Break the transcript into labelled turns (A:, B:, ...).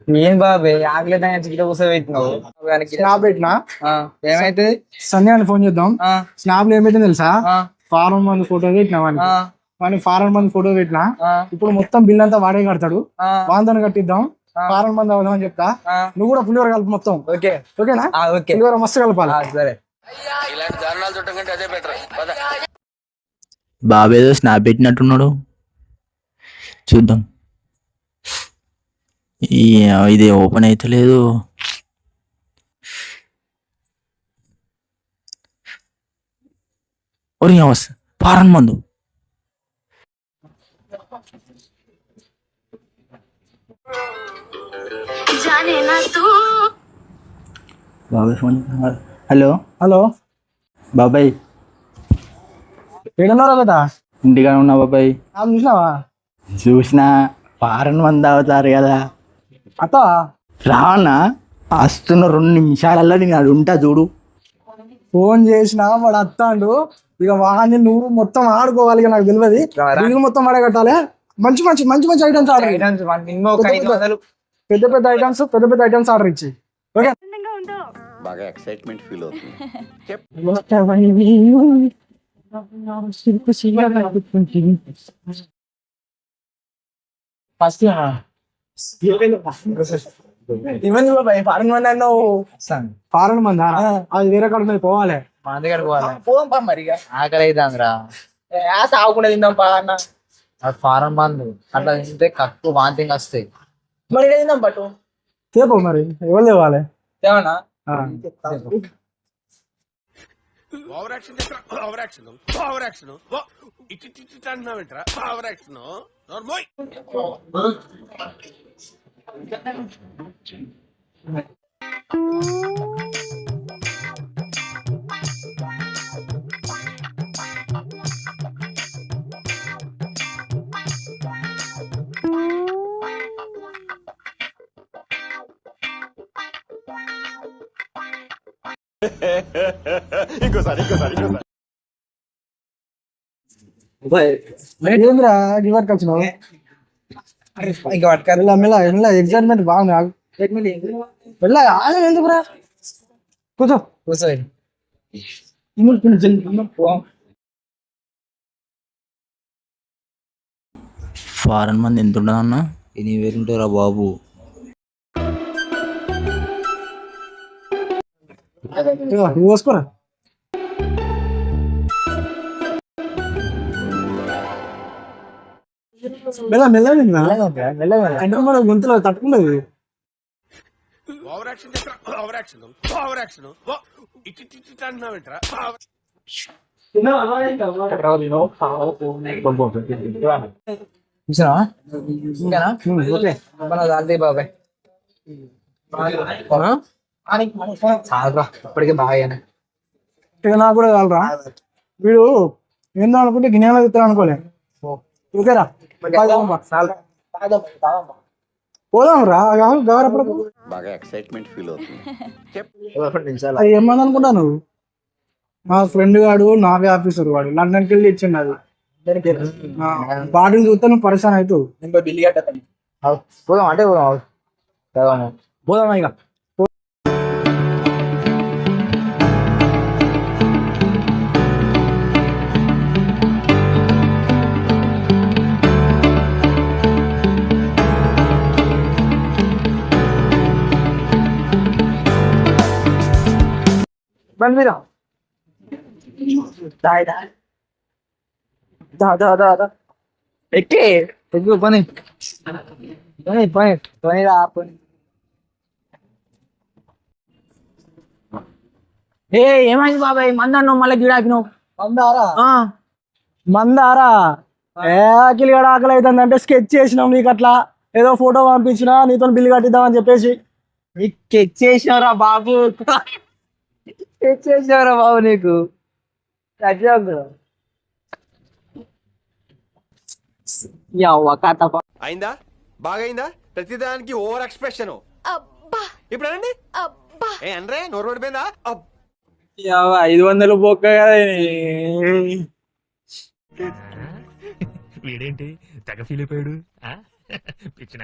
A: ఏం బాబే ఆకలి చికెన్ కూర్చోబెట్టినావు
B: స్నాప్ పెట్టినా
A: ఏమైతుంది?
B: సంధ్య అని ఫోన్ చేద్దాం. స్నాప్ లో ఏమైతే తెలుసా, ఫారెన్ మంది ఫోటో పెట్టినా వాడిని ఫారెన్ మంది ఫోటో పెట్టినా. ఇప్పుడు మొత్తం బిల్ అంతా వాడే కడతాడు, వాంతో కట్టిద్దాం. ఫారెన్ మంది అవుదాం అని చెప్తా. నువ్వు కూడా పులిహోర కలుపు మొత్తం. ఓకేనా? పులిహోర మస్తు కలపాలి. సరే.
C: బాబేదో స్నాప్ పెట్టినట్టున్నాడు, చూద్దాం. ఇది ఓపెన్ అయితే లేదు. ఒరి ఫారెన్ మందు. బాబాయ్ ఫోన్. హలో
B: హలో
C: బాబాయ్,
B: ఏడున్నారా కదా?
C: ఇంటికాడ ఉన్నా బాబాయ్.
B: చూసినావా?
C: చూసినా, ఫారెన్ మంది అవుతారు కదా.
B: అత్త
C: రానా వస్తున్న 2 నిమిషాలల్లో నేను అది ఉంటా చూడు.
B: ఫోన్ చేసినా వాడు అత్తాండు. ఇక వాడిని నువ్వు మొత్తం ఆడుకోవాలి. ఇక నాకు తెలియదు, బిల్లు మొత్తం వాడే కట్టాలి. మంచి మంచి మంచి మంచి ఐటమ్స్ ఆర్డర్, పెద్ద పెద్ద ఐటమ్స్ ఆర్డర్ ఇచ్చి. ఓకే,
D: బాగా ఎక్సైట్మెంట్ ఫీల్ అవుతుంది.
B: ఫస్ట్ ఇవన్నీ ఫారెన్ మంది అన్నావు. ఫారెన్ మంది అది వేరే కాడ మీద పోవాలి.
A: మా దగ్గర పోదాం మరి. ఆకలి అవుతుందిరా,
B: తాగకుండా తిందాం పా అన్న.
A: అది ఫారెన్ మందు, అట్లా తింటే కక్కు వాంతింగ్ వస్తాయి.
B: మరి తిందాం పట్టు తేపో. మరి ఎవరు తేవాలి?
A: ఏమన్నా
B: ఏంద్రా గివర్కి వచ్చినావు?
A: ఇంకా పట్టుకారు
B: ఎగ్జైట్మెంట్ బాగుంది. ఎందుకురా? కూర్చో
A: కూర్చో.
C: ఫారెన్ మంది ఎంత ఉండదు అన్న? 8,000 ఉంటారా బాబు?
B: పోసుకోరా. అంటే మన గొంతులో తట్టుకుండదు.
A: బాబాయ్ చాలరా, ఇప్పటికే బాగా.
B: నాకు కూడా కాలరా. వీడు ఏందో అనుకుంటే గిన్నెలో తిత్తాను అనుకోలే. ఓకేరా, పోదాం రా.
D: బాగా ఎక్సైట్మెంట్ ఫీల్ అవుతుంది.
B: ఏమని అనుకుంటాను? మా ఫ్రెండ్ గాడు నావే ఆఫీసర్, వాడు లండన్కి వెళ్ళి ఇచ్చిండు. అది బాడీ చూస్తే నువ్వు పరిశాన్ అవుతావు.
A: బిల్లు కట్టా పోదాం అంటే
B: పోదామా ఇక? బండి మీద
A: ఎక్కి పని పని పని పని రా పని. ఏమైంది బాబాయ్? మందన్ను మళ్ళీ గిడాకినావు.
B: మందారా ఆకిలి గడ ఆకలి అవుతుంది అంటే స్కెచ్ చేసినాం నీకు. అట్లా ఏదో ఫోటో పంపించినా నీతో బిల్లు కట్టిద్దామని చెప్పేసి.
A: స్కెచ్ చేసినవరా బాబు, స్కెచ్ చేసినవరా బాబు. నీకు
E: అయిందా? బాగైందా? ప్రతిదానికి ఓవర్ ఎక్స్ప్రెషన్. ఇప్పుడు అనండి. ఏ అనరే, నోరు పడిపోయిందా?
B: 500 బొక్క కదా.
F: వీడేంటి తెగ ఫీల్ అయిపోయాడు? పిచ్చిన